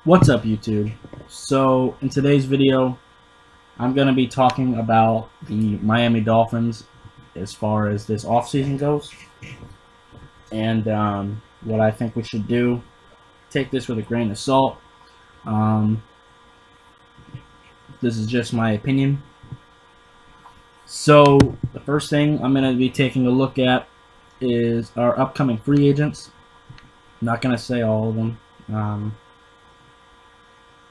What's up, YouTube? So in today's video I'm going to be talking about the Miami Dolphins as far as this offseason goes, and what I think we should do. Take this with a grain of salt. um, this is just my opinion. So the first thing I'm going to be taking a look at is our upcoming free agents. I'm not going to say all of them.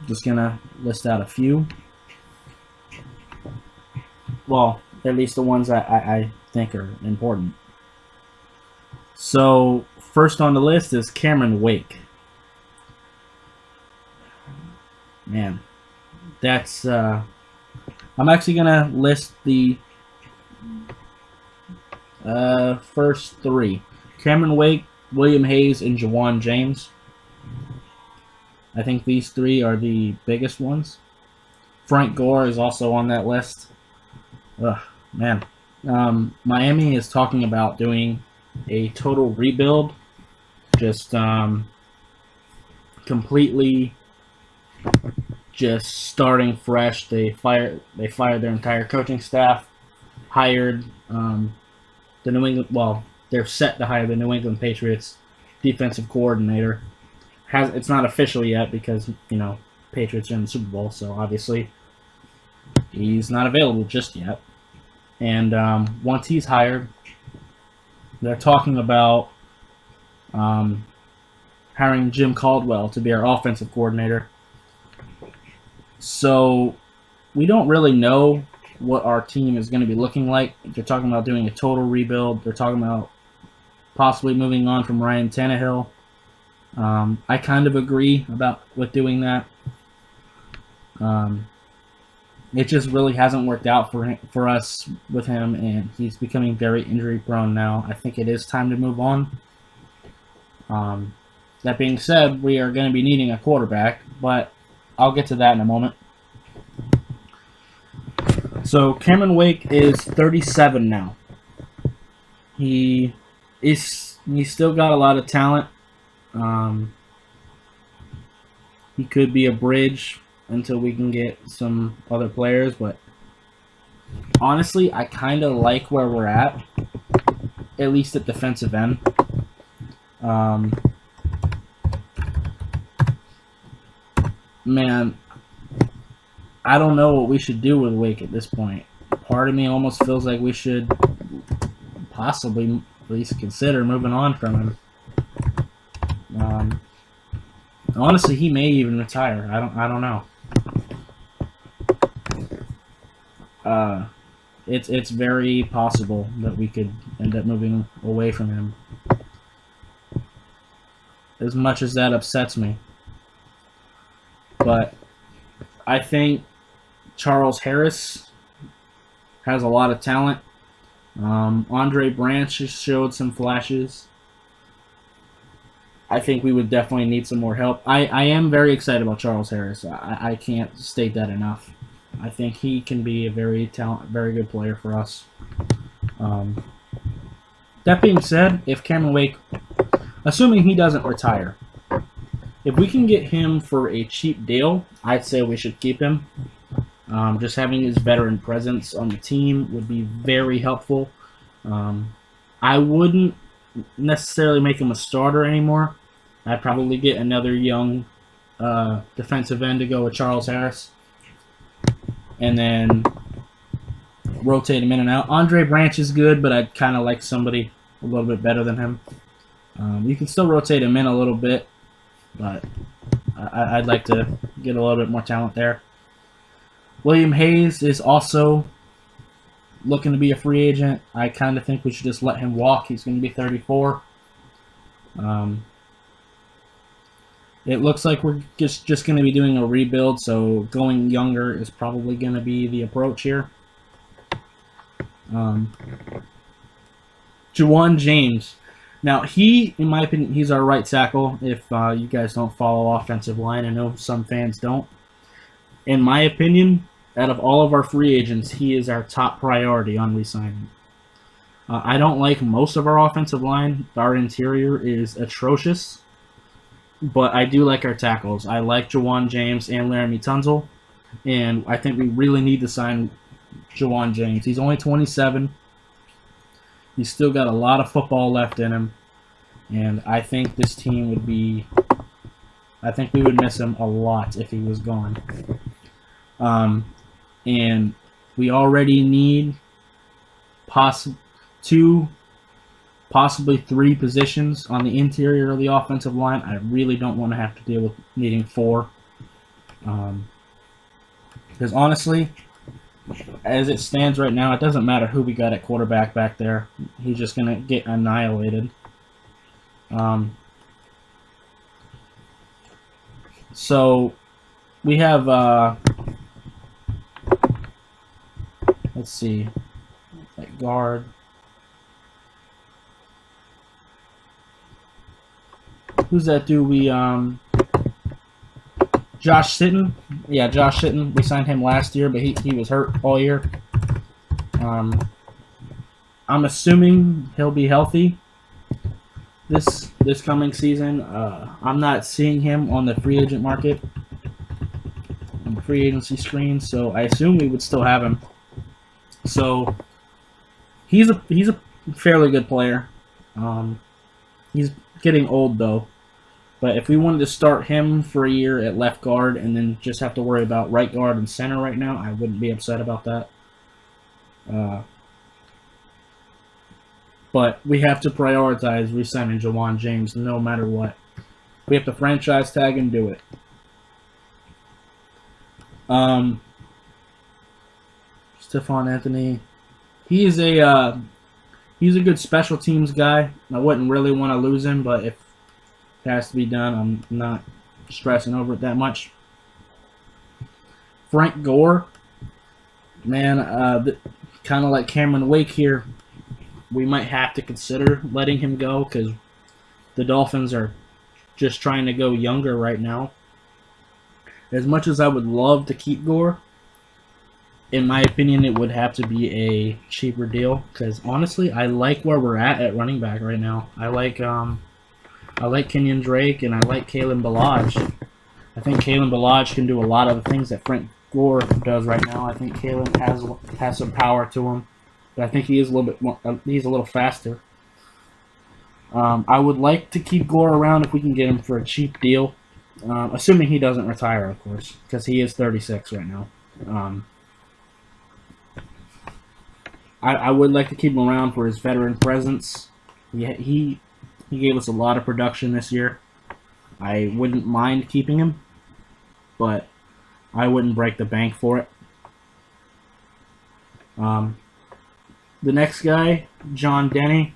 Just going to list out a few. Well, at least the ones I think are important. So first on the list is Cameron Wake. Man, that's I'm actually gonna list the first three: Cameron Wake, William Hayes, and Jawan James. I think these three are the biggest ones. Frank Gore is also on that list. Ugh, man. Miami is talking about doing a total rebuild, just completely just starting fresh. They fired their entire coaching staff, hired the New England. Well, they're set to hire the New England Patriots defensive coordinator. It's not official yet because Patriots are in the Super Bowl, so obviously he's not available just yet. And once he's hired, they're talking about hiring Jim Caldwell to be our offensive coordinator. So we don't really know what our team is going to be looking like. They're talking about doing a total rebuild. They're talking about possibly moving on from Ryan Tannehill. I kind of agree with doing that. It just really hasn't worked out for us with him, and he's becoming very injury prone now. I think it is time to move on. That being said, we are going to be needing a quarterback, but I'll get to that in a moment. So Cameron Wake is 37 now. He's still got a lot of talent. He could be a bridge until we can get some other players, but honestly, I kind of like where we're at least at defensive end. Man, I don't know what we should do with Wake at this point. Part of me almost feels like we should possibly at least consider moving on from him. Honestly, he may even retire. I don't know. It's very possible that we could end up moving away from him. As much as that upsets me. But I think Charles Harris has a lot of talent. Andre Branch has showed some flashes. I think we would definitely need some more help. I am very excited about Charles Harris. I can't state that enough. I think he can be a very good player for us. That being said, if Cameron Wake, assuming he doesn't retire, if we can get him for a cheap deal, I'd say we should keep him. Just having his veteran presence on the team would be very helpful. I wouldn't necessarily make him a starter anymore. I'd probably get another young defensive end to go with Charles Harris, and then rotate him in and out. Andre Branch is good, but I'd kind of like somebody a little bit better than him. You can still rotate him in a little bit, but I'd like to get a little bit more talent there. William Hayes is also looking to be a free agent. I kind of think we should just let him walk. He's going to be 34. It looks like we're just going to be doing a rebuild, so going younger is probably going to be the approach here. Jawan James. Now, in my opinion, he's our right tackle. If you guys don't follow offensive line, I know some fans don't. In my opinion, out of all of our free agents, he is our top priority on re-signing. I don't like most of our offensive line. Our interior is atrocious. but I do like our tackles. I like Jawan James and Laramie Tunzel, and I think we really need to sign Jawan James. He's only 27. He's still got a lot of football left in him, and I think this team would be. I think we would miss him a lot if he was gone. And we already need two, possibly three positions on the interior of the offensive line. I really don't want to have to deal with needing four. Because honestly, as it stands right now, it doesn't matter who we got at quarterback back there. He's just going to get annihilated. So we have, let's see, at guard. Who's that dude? Josh Sitton. Yeah, Josh Sitton. We signed him last year, but he was hurt all year. I'm assuming he'll be healthy this coming season. I'm not seeing him on the free agent market, on the free agency screen, so I assume we would still have him. So he's a fairly good player. He's getting old though. But if we wanted to start him for a year at left guard and then just have to worry about right guard and center right now, I wouldn't be upset about that. But we have to prioritize re-signing Jawan James no matter what. We have to franchise tag and do it. Stephon Anthony. He's a good special teams guy. I wouldn't really want to lose him, but if it has to be done, I'm not stressing over it that much. Frank Gore, man, kind of like Cameron Wake here, we might have to consider letting him go because the Dolphins are just trying to go younger right now. As much as I would love to keep Gore, in my opinion, it would have to be a cheaper deal because honestly, I like where we're at running back right now. I like Kenyon Drake and I like Kalen Ballage. I think Kalen Ballage can do a lot of the things that Frank Gore does right now. I think Kalen has some power to him, but I think he is a little bit more. He's a little faster. I would like to keep Gore around if we can get him for a cheap deal, assuming he doesn't retire, of course, because he is 36 right now. I would like to keep him around for his veteran presence. He gave us a lot of production this year. I wouldn't mind keeping him, but I wouldn't break the bank for it. The next guy, John Denny,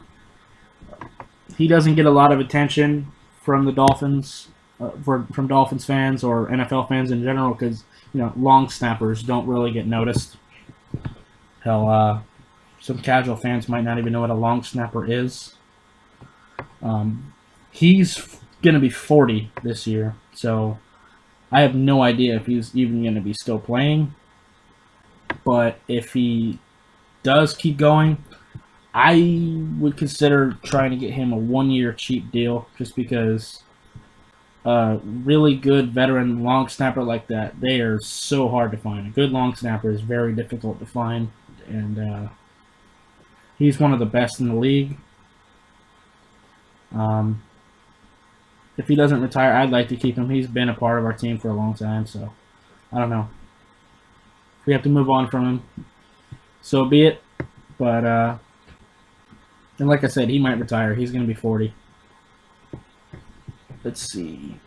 he doesn't get a lot of attention from the Dolphins, from Dolphins fans or NFL fans in general, because long snappers don't really get noticed. Hell, some casual fans might not even know what a long snapper is. He's gonna be 40 this year, so I have no idea if he's even gonna be still playing. But if he does keep going, I would consider trying to get him a 1-year cheap deal, just because really good veteran long snapper like that, they are so hard to find. A good long snapper is very difficult to find, and he's one of the best in the league. If he doesn't retire, I'd like to keep him. He's been a part of our team for a long time, so I don't know. If we have to move on from him, so be it. But and like I said, he might retire. He's going to be 40. Let's see.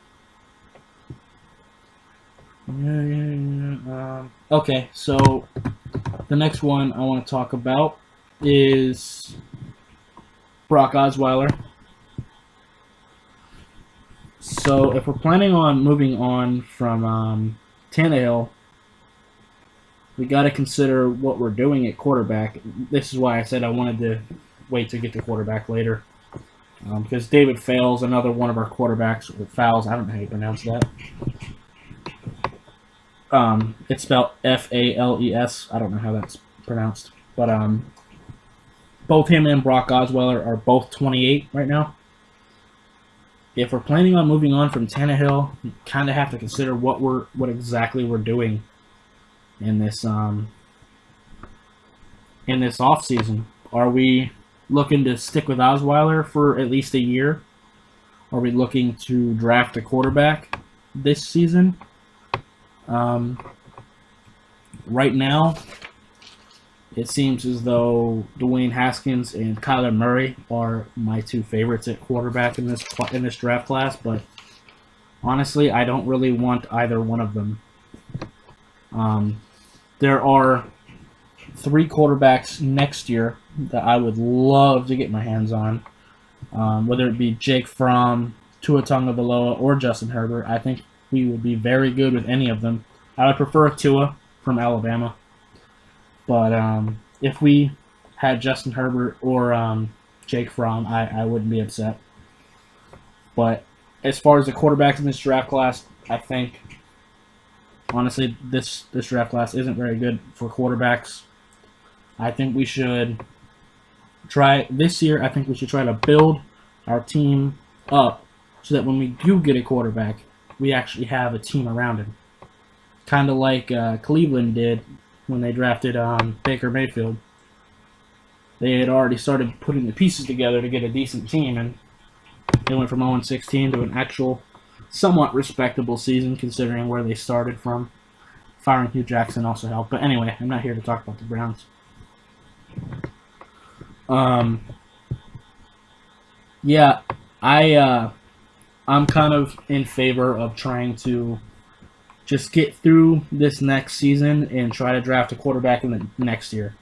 Okay, so the next one I want to talk about is Brock Osweiler. So if we're planning on moving on from Tannehill, we got to consider what we're doing at quarterback. This is why I said I wanted to wait to get to quarterback later. Because David Fales, another one of our quarterbacks, or Fowles, I don't know how you pronounce that. It's spelled F-A-L-E-S. I don't know how that's pronounced. But both him and Brock Osweiler are both 28 right now. if we're planning on moving on from Tannehill, you kind of have to consider what exactly we're doing in this offseason. Are we looking to stick with Osweiler for at least a year? Are we looking to draft a quarterback this season? Right now, it seems as though Dwayne Haskins and Kyler Murray are my two favorites at quarterback in this draft class, but honestly, I don't really want either one of them. There are 3 quarterbacks next year that I would love to get my hands on, whether it be Jake Fromm, Tua Tagovailoa, or Justin Herbert. I think we would be very good with any of them. I would prefer Tua from Alabama. But if we had Justin Herbert or Jake Fromm, I wouldn't be upset. But as far as the quarterbacks in this draft class, I think, honestly, this draft class isn't very good for quarterbacks. I think we should try this year. I think we should try to build our team up so that when we do get a quarterback, we actually have a team around him. Kind of like Cleveland did when they drafted Baker Mayfield. They had already started putting the pieces together to get a decent team, and they went from 0-16 to an actual somewhat respectable season considering where they started from. Firing Hugh Jackson also helped. But anyway, I'm not here to talk about the Browns. Yeah, I'm kind of in favor of trying to just get through this next season and try to draft a quarterback in the next year.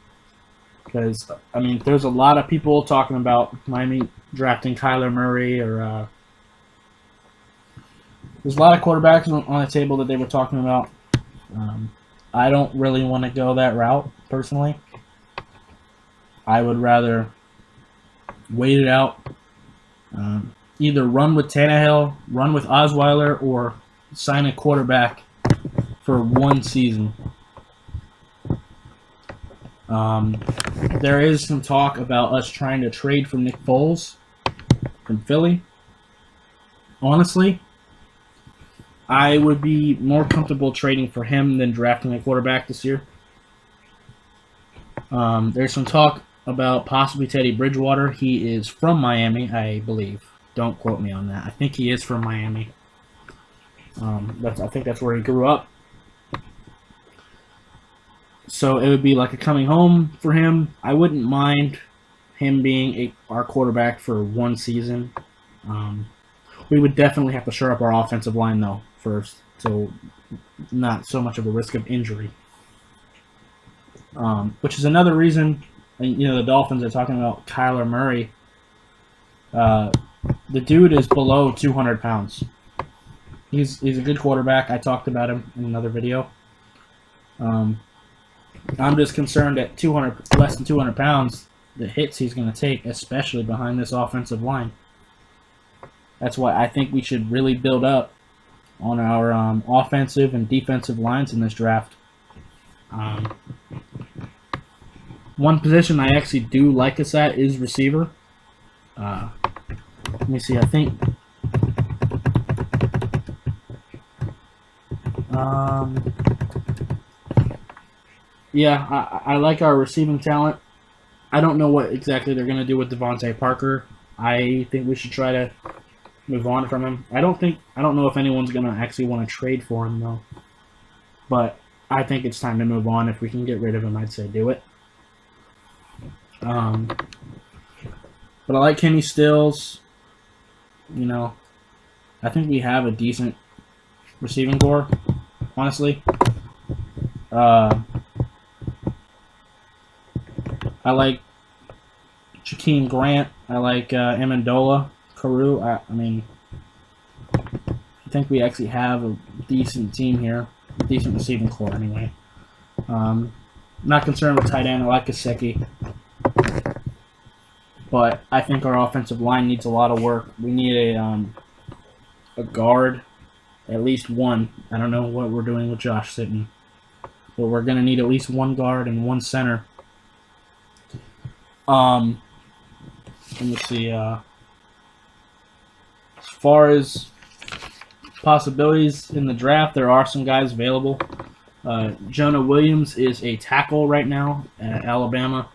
Because, I mean, there's a lot of people talking about Miami drafting Kyler Murray, or there's a lot of quarterbacks on the table that they were talking about. I don't really want to go that route, personally. I would rather wait it out. Either run with Tannehill, run with Osweiler, or sign a quarterback for one season. There is some talk about us trying to trade for Nick Foles from Philly. Honestly, I would be more comfortable trading for him than drafting a quarterback this year. There's some talk about possibly Teddy Bridgewater. He is from Miami, I believe. Don't quote me on that. I think he is from Miami. I think that's where he grew up. So it would be like a coming home for him. I wouldn't mind him being our quarterback for one season. We would definitely have to shore up our offensive line, though, first. So not so much of a risk of injury. Which is another reason, the Dolphins are talking about Kyler Murray. The dude is below 200 pounds. He's a good quarterback. I talked about him in another video. I'm just concerned at less than 200 pounds, the hits he's going to take, especially behind this offensive line. That's why I think we should really build up on our offensive and defensive lines in this draft. One position I actually do like us at is receiver. Let me see. I think I like our receiving talent. I don't know what exactly they're going to do with Devontae Parker. I think we should try to move on from him. I don't know if anyone's going to actually want to trade for him, though. But I think it's time to move on. If we can get rid of him, I'd say do it. But I like Kenny Stills. I think we have a decent receiving core, honestly. I like Jakeem Grant. I like Amendola, Carew. I think we actually have a decent team here. A decent receiving core, anyway. Not concerned with tight end. I like Gesicki. But I think our offensive line needs a lot of work. We need a guard, at least one. I don't know what we're doing with Josh Sitton. But we're going to need at least one guard and one center. Let me see. As far as possibilities in the draft, there are some guys available. Jonah Williams is a tackle right now at Alabama,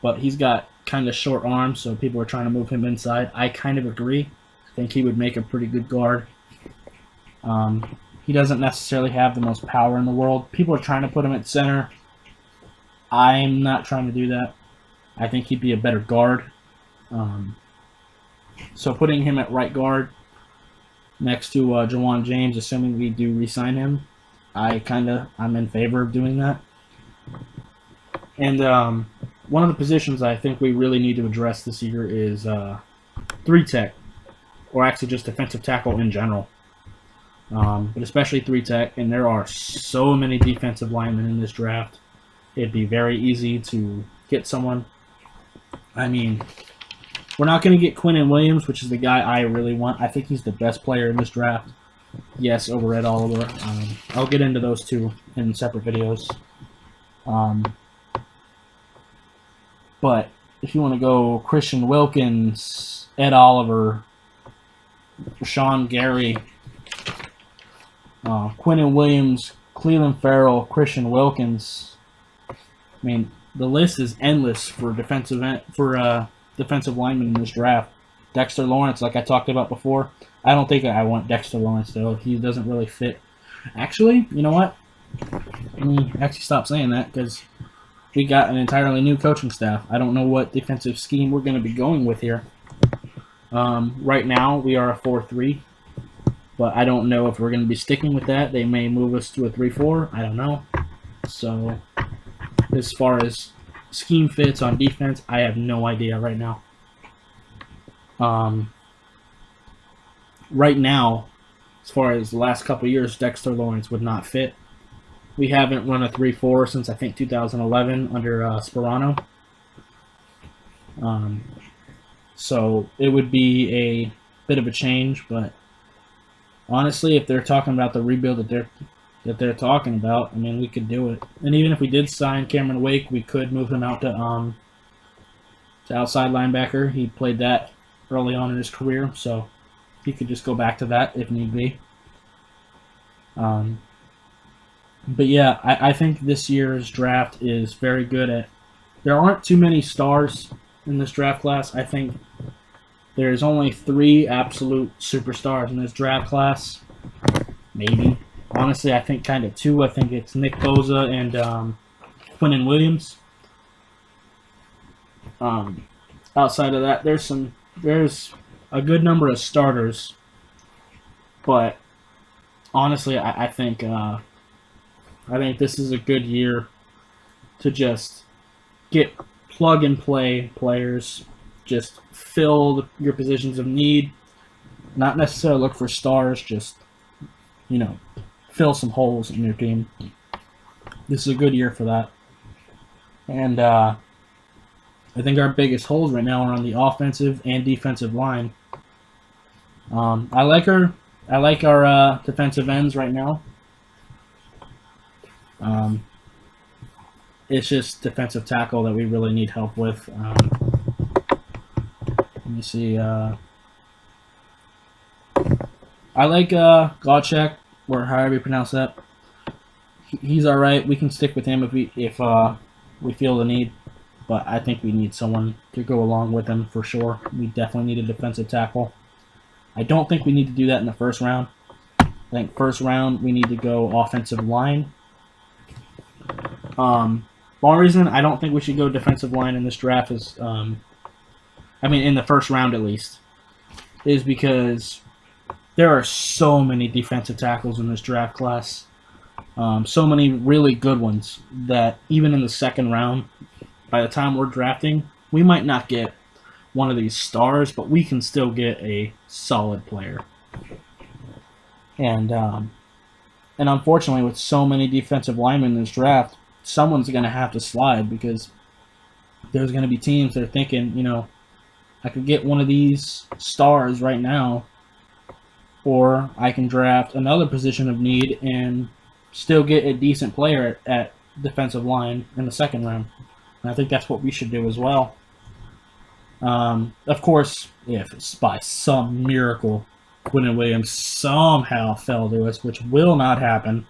but he's got kind of short arms, so people are trying to move him inside. I kind of agree. I think he would make a pretty good guard. He doesn't necessarily have the most power in the world. People are trying to put him at center. I'm not trying to do that. I think he'd be a better guard. So putting him at right guard next to Jawan James, assuming we do re-sign him, I'm in favor of doing that. And one of the positions I think we really need to address this year is 3-tech, or actually just defensive tackle in general. But especially 3-tech, and there are so many defensive linemen in this draft. It'd be very easy to get someone. I mean, we're not going to get Quinnen Williams, which is the guy I really want. I think he's the best player in this draft. Yes, over Ed Oliver. I'll get into those two in separate videos. But if you want to go Christian Wilkins, Ed Oliver, Rashawn Gary, Quinnen Williams, Cleveland Farrell, Christian Wilkins. I mean, the list is endless for defensive linemen in this draft. Dexter Lawrence, like I talked about before. I don't think I want Dexter Lawrence, though. He doesn't really fit. Actually, you know what? Let me actually stop saying that, because we got an entirely new coaching staff. I don't know what defensive scheme we're going to be going with here. Right now, we are a 4-3. But I don't know if we're going to be sticking with that. They may move us to a 3-4. I don't know. So, as far as scheme fits on defense, I have no idea right now. Right now, as far as the last couple of years, Dexter Lawrence would not fit. We haven't run a 3-4 since, I think, 2011 under Sperano. So, it would be a bit of a change, but honestly, if they're talking about the rebuild that they're talking about, I mean, we could do it. And even if we did sign Cameron Wake, we could move him out to outside linebacker. He played that early on in his career, so he could just go back to that if need be. But yeah, I think this year's draft is very good at. There aren't too many stars in this draft class. I think there's only 3 absolute superstars in this draft class. Maybe. Honestly, I think kind of 2. I think it's Nick Bosa and Quinnen Williams. Outside of that, there's a good number of starters. But honestly, I think this is a good year to just get plug-and-play players. Just fill your positions of need. Not necessarily look for stars, just, fill some holes in your team. This is a good year for that. And I think our biggest holes right now are on the offensive and defensive line. I like our defensive ends right now. It's just defensive tackle that we really need help with. Let me see. I like Godchek, or however you pronounce that. He's all right. We can stick with him if we feel the need. But I think we need someone to go along with him for sure. We definitely need a defensive tackle. I don't think we need to do that in the first round. I think first round we need to go offensive line. One reason I don't think we should go defensive line in this draft is, in the first round at least, is because there are so many defensive tackles in this draft class. So many really good ones that even in the second round, by the time we're drafting, we might not get one of these stars, but we can still get a solid player. And unfortunately, with so many defensive linemen in this draft, someone's going to have to slide, because there's going to be teams that are thinking, I could get one of these stars right now, or I can draft another position of need and still get a decent player at defensive line in the second round. And I think that's what we should do as well. Of course, if it's by some miracle Quinton Williams somehow fell to us, which will not happen.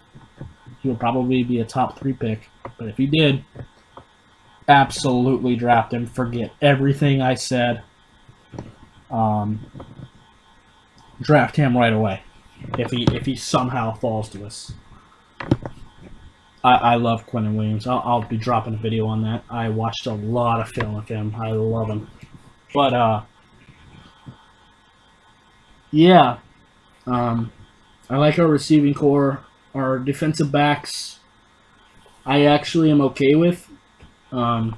He will probably be a top 3 pick. But if he did, absolutely draft him. Forget everything I said. Draft him right away if he somehow falls to us. I love Quinton Williams. I'll be dropping a video on that. I watched a lot of film of him. I love him. But yeah, I like our receiving core. Our defensive backs, I actually am okay with. I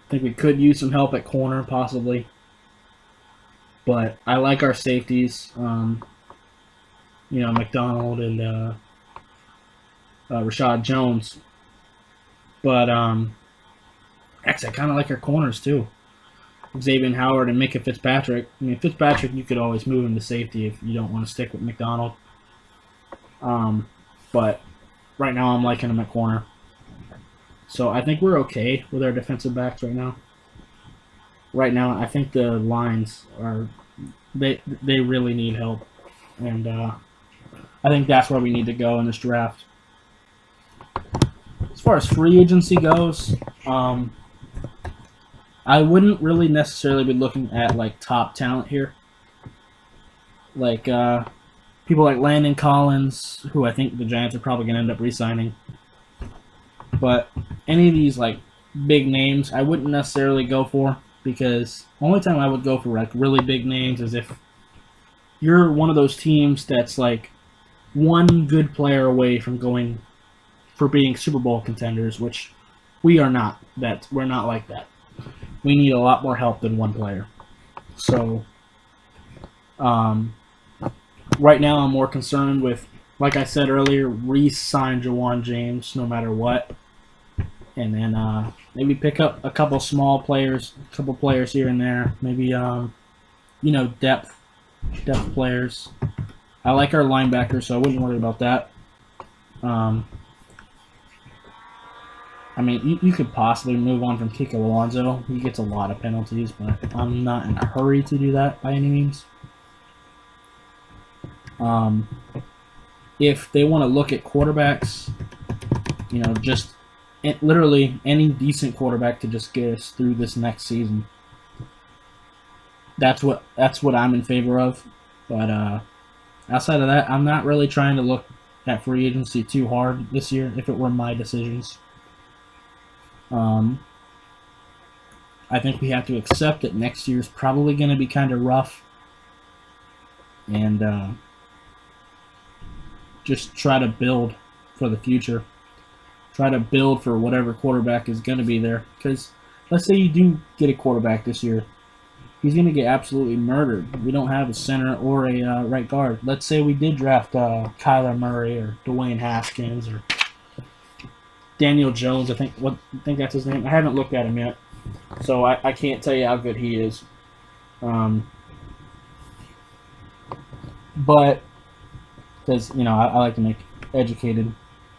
think we could use some help at corner, possibly. But I like our safeties. McDonald and Rashad Jones. But actually, I kind of like our corners too. Xavier Howard and Micah Fitzpatrick. I mean, Fitzpatrick, you could always move him to safety if you don't want to stick with McDonald. But right now, I'm liking him at corner. So I think we're okay with our defensive backs right now. Right now, I think the lines are they really need help, and I think that's where we need to go in this draft. As far as free agency goes, I wouldn't really necessarily be looking at like top talent here, like people like Landon Collins, who I think the Giants are probably going to end up re-signing. But any of these like big names, I wouldn't necessarily go for, because the only time I would go for like really big names is if you're one of those teams that's like one good player away from going for being Super Bowl contenders, which we are not. We're not like that. We need a lot more help than one player. So, right now I'm more concerned with, like I said earlier, re-sign Jawan James no matter what, and then maybe pick up a couple small players, a couple players here and there. Maybe depth players. I like our linebackers, so I wouldn't worry about that. I mean, you could possibly move on from Kiko Alonso. He gets a lot of penalties, but I'm not in a hurry to do that by any means. If they want to look at quarterbacks, just literally any decent quarterback to just get us through this next season. That's what I'm in favor of. But outside of that, I'm not really trying to look at free agency too hard this year if it were my decisions. I think we have to accept that next year's probably going to be kind of rough, and just try to build for the future. Try to build for whatever quarterback is going to be there. Because let's say you do get a quarterback this year, he's going to get absolutely murdered. We don't have a center or a right guard. Let's say we did draft Kyler Murray or Dwayne Haskins or Daniel Jones, I think that's his name. I haven't looked at him yet, so I can't tell you how good he is. But because I like to make educated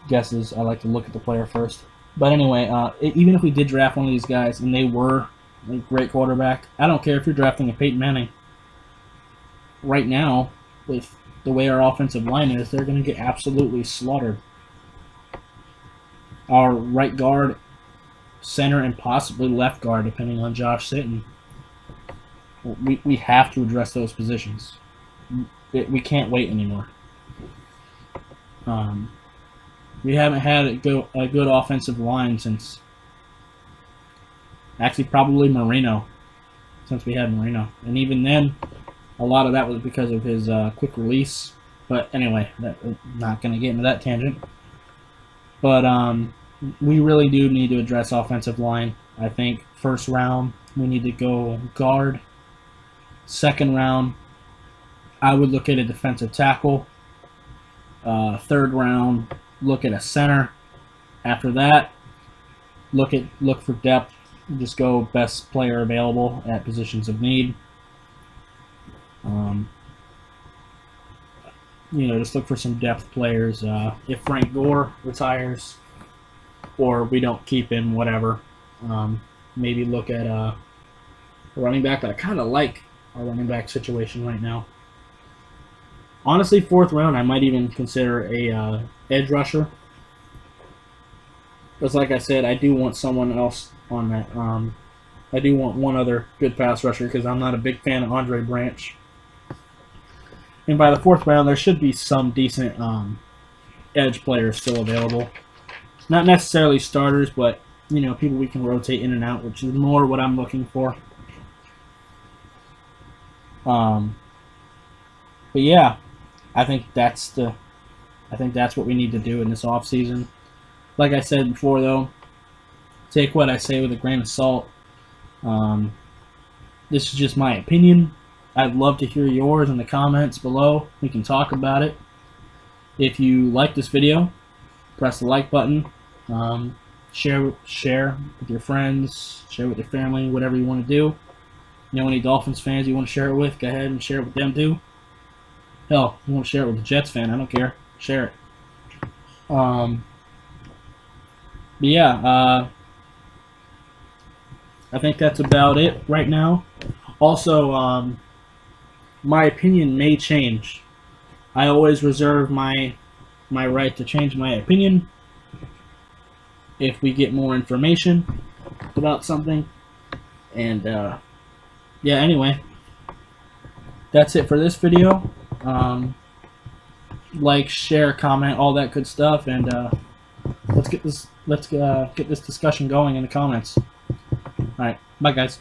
guesses, I like to look at the player first. But anyway, even if we did draft one of these guys and they were a great quarterback, I don't care if you're drafting a Peyton Manning. Right now, with the way our offensive line is, they're going to get absolutely slaughtered. Our right guard, center, and possibly left guard, depending on Josh Sitton. We have to address those positions. We can't wait anymore. We haven't had a good offensive line since, actually probably Marino, since we had Marino. And even then, a lot of that was because of his quick release. But anyway, not going to get into that tangent. But we really do need to address offensive line. I think first round, we need to go guard. Second round, I would look at a defensive tackle. Third round, look at a center. After that, look for depth. Just go best player available at positions of need. Just look for some depth players. If Frank Gore retires, or we don't keep him, whatever. Maybe look at a running back that I kind of like. our running back situation right now. Honestly, 4th round, I might even consider a edge rusher. Because like I said, I do want someone else on that. I do want one other good pass rusher because I'm not a big fan of Andre Branch. And by the 4th round, there should be some decent edge players still available. Not necessarily starters, but you know, people we can rotate in and out, which is more what I'm looking for. But yeah, I think that's what we need to do in this offseason. Like I said before, though, take what I say with a grain of salt. This is just my opinion. I'd love to hear yours in the comments below. We can talk about it. If you like this video, press the like button. Share with your friends, share with your family, whatever you want to do. You know, any Dolphins fans you want to share it with, go ahead and share it with them too. Hell, you want to share it with a Jets fan, I don't care. Share it. But yeah, I think that's about it right now. Also, my opinion may change. I always reserve my right to change my opinion if we get more information about something. And yeah, anyway, that's it for this video. Like, share, comment, all that good stuff, and let's get this discussion going in the comments. All right, bye guys.